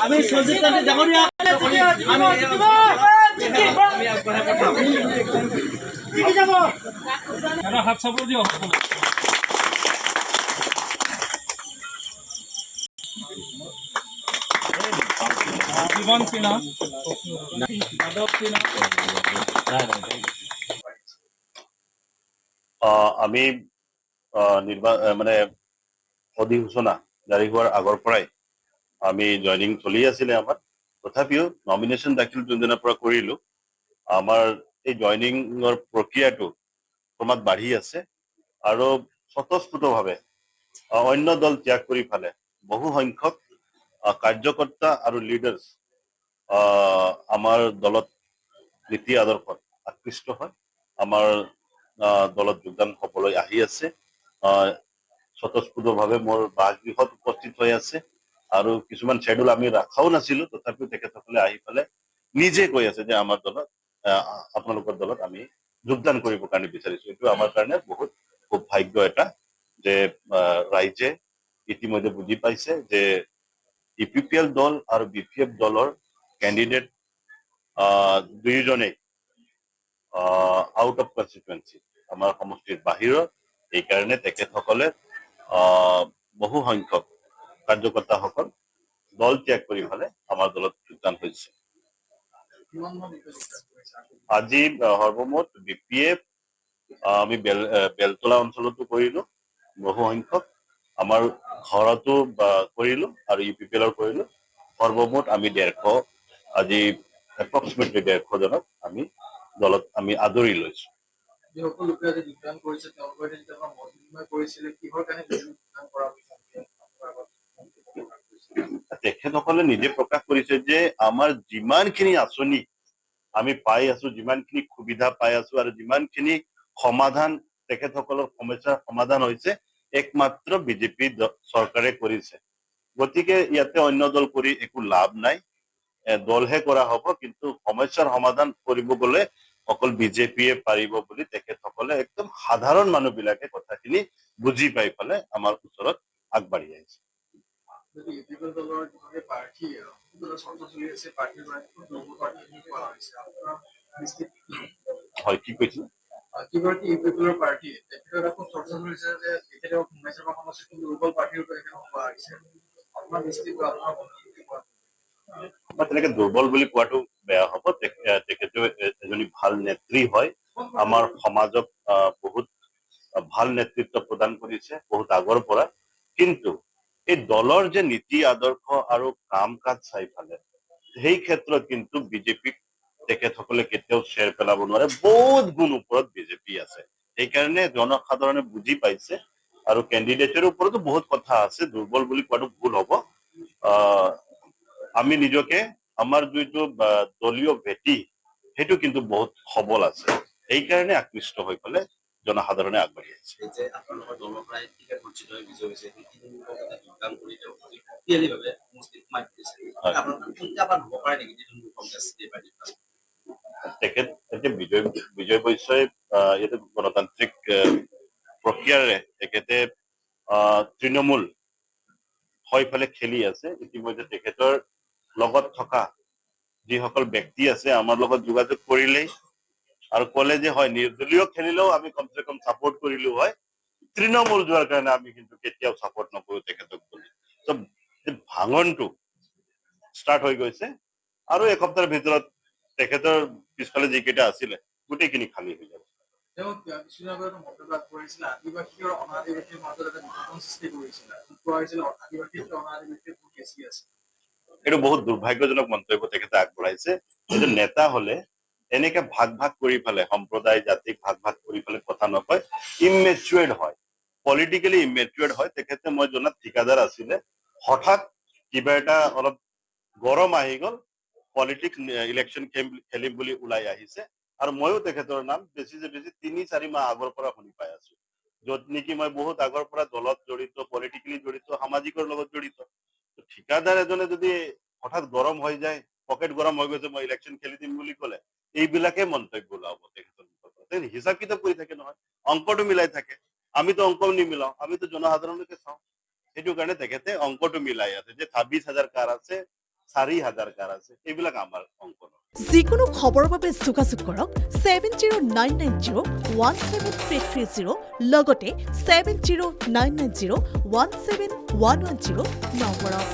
আমি সঞ্জিত জামনীয়া হাত চাপৰ দিয়ক জীবন সিনহা মাধৱ সিনহা আমি মানে অধিসূচনা জাৰি হোৱাৰ আগৰ পৰাই আমি জইনিং চলি আছিলে আমাৰ তথাপিও নমিনেশ্যন দাখিল যোনদিনাৰ পৰা কৰিলো আমাৰ এই জইনিঙৰ প্ৰক্ৰিয়াটো ক্ৰমাৎ বাঢ়ি আছে আৰু স্বতঃস্ফূৰ্তভাৱে অন্য দল ত্যাগ কৰি ফালে বহু সংখ্যক কাৰ্যকৰ্তা আৰু লিডাৰ্ছ আমাৰ দলত নীতি আদৰ্শত আকৃষ্ট হয় আমাৰ দলত যোগদান হবলৈ আহি আছে স্বতঃস্ফূৰ্তভাৱে মোৰ বাসগৃহত উপস্থিত হৈ আছে আৰু কিছুমান শ্বেডুল আমি ৰখাও নাছিলো তথাপিও তেখেতসকলে আহি পেলে নিজে কৈ আছে যে আমাৰ দলত আপোনালোকৰ দলত আমি যোগদান কৰিবৰ কাৰণে বিচাৰিছো এইটো আমাৰ কাৰণে বহুত সৌভাগ্য এটা যে ৰাইজে ইতিমধ্যে বুজি পাইছে যে ইপিপিএল দল আৰু বিপিএফ দলৰ কেণ্ডিডেট দুয়োজনেই আউট অফ কনষ্টিটুৱেঞ্চি আমাৰ সমষ্টিৰ বাহিৰত এইকাৰণে তেখেতসকলে বহু সংখ্যক কাৰ্যকৰ্তাসকল দল ত্যাগ কৰি ফালে আমাৰ দলত যোগদান হৈছে আজি সৰ্বমুঠ বিপিএফ আমি বেলতলা অঞ্চলতো কৰিলো বহু সংখ্যক আমাৰ ঘৰতো কৰিলো আৰু ইউপিপিএলৰ কৰিলো সৰ্বমুঠ আমি 150 আজি এপ্ৰক্সিমেটলি 150 জনক আমি দলত আমি আদৰি লৈছো তেখেতসকলে নিজে প্ৰকাশ কৰিছে যে আমাৰ যিমানখিনি আঁচনি আমি পাই আছো যিমানখিনি সুবিধা পাই আছো আৰু যিমানখিনি সমাধান তেখেতসকলৰ সমস্যাৰ সমাধান হৈছে একমাত্ৰ বিজেপি চৰকাৰে কৰিছে গতিকে ইয়াতে অন্য দল কৰি একো লাভ নাই দলহে কৰা হ'ব কিন্তু সমস্যাৰ সমাধান কৰিব গলে অকল বিজেপিয়ে পাৰিব বুলি তেখেতসকলে একদম সাধাৰণ মানুহবিলাকে কথাখিনি বুজি পাই পেলাই আমাৰ ওচৰত আগবাঢ়ি আহিছে হয় কি কৈছে তেনেকে দুৰ্বল বুলি কোৱাটো বেয়া হ'ব তেখেতে এজনী ভাল নেত্ৰী হয় আমাৰ সমাজক বহুত ভাল নেতৃত্ব প্ৰদান কৰিছে বহুত আগৰ পৰা কিন্তু এই দলৰ যে নীতি আদৰ্শ আৰু কাম কাজ চাই ফালে সেই ক্ষেত্ৰত কিন্তু বিজেপিক তেখেতসকলে কেতিয়াও শ্বেয়াৰ পেলাব নোৱাৰে বহুত গুণ ওপৰত বিজেপি আছে সেইকাৰণে জনসাধাৰণে বুজি পাইছে আৰু কেণ্ডিডেটৰ ওপৰতো বহুত কথা আছে দুৰ্বল বুলি কোৱাটো ভুল হ'ব আমি নিজকে আমাৰ যিটো দলীয় ভেটি সেইটো কিন্তু বহুত সবল আছে সেইকাৰণে আকৃষ্ট হৈ পেলে জনসাধাৰণে আগবাঢ়ি আহিছে তেখেত বিজয় বৈশ্যই এইটো গণতান্ত্ৰিক প্ৰক্ৰিয়াৰে তেখেতে তৃণমূল হৈ পেলাই খেলি আছে ইতিমধ্যে তেখেতৰ লগত থকা যিসকল ব্যক্তি আছে আমাৰ লগত যোগাযোগ কৰিলেই আৰু ক'লে যে হয় নিৰ্দলীয় খেলিলেও আমি কমচে কম ছাপোৰ্ট কৰিলো হয় তৃণমূল যোৱাৰ কাৰণে আমি কিন্তু কেতিয়াও ছাপোৰ্ট নকৰো তেখেতক বুলি ভাঙনটো ষ্টাৰ্ট হৈ গৈছে আৰু এসপ্তাহৰ ভিতৰত তেখেতৰ পিছফালে যিকেইটা আছিলে গোটেইখিনি খালী হৈ যাব এইটো বহুত দুৰ্ভাগ্যজনক মন্তব্য তেখেতে আগবঢ়াইছে এজন নেতা হলে এনেকে ভাগ ভাগ কৰি পেলে সম্প্ৰদায় জাতিক ভাগ ভাগ কৰি পেলে কথা নকয় ইমেচুৱেৰ্ড হয় পলিটিকেলি ইমেচুৱেৰ্ড হয় তেখেতে মই জনাত ঠিকাদাৰ আছিলে হঠাৎ কিবা এটা অলপ গৰম আহি গল পলিটিক্স ইলেকশ্যন খেলিম বুলি ওলাই আহিছে আৰু ময়ো তেখেতৰ নাম বেছি 3-4 মাহ আগৰ পৰা শুনি পাই আছো য'ত নেকি মই বহুত আগৰ পৰা দলত জড়িত পলিটিকেলি জড়িত সামাজিকৰ লগত জড়িত ঠিকাদাৰ এজনে যদি হঠাৎ গৰম হৈ যায় পকেট গৰম হৈ গৈছে মই ইলেকশ্যন খেলি দিম বুলি ক'লে এইবিলাকে মন্তব্য ওলাব তেখেতৰ হিচাপ কিতাপ কৰি থাকে নহয় অংকটো মিলাই থাকে আমিতো অংক নিমিলাও আমিতো জনসাধাৰণকে চাওঁ সেইটো কাৰণে তেখেতে অংকটো মিলাই আছে যে 26,000 কাৰ আছে 4,000 কাৰ আছে এইবিলাক আমাৰ অংক নহয়। যিকোনো খবৰৰ বাবে যোগাযোগ কৰক 7099017330 লগতে 7099017110 নম্বৰত।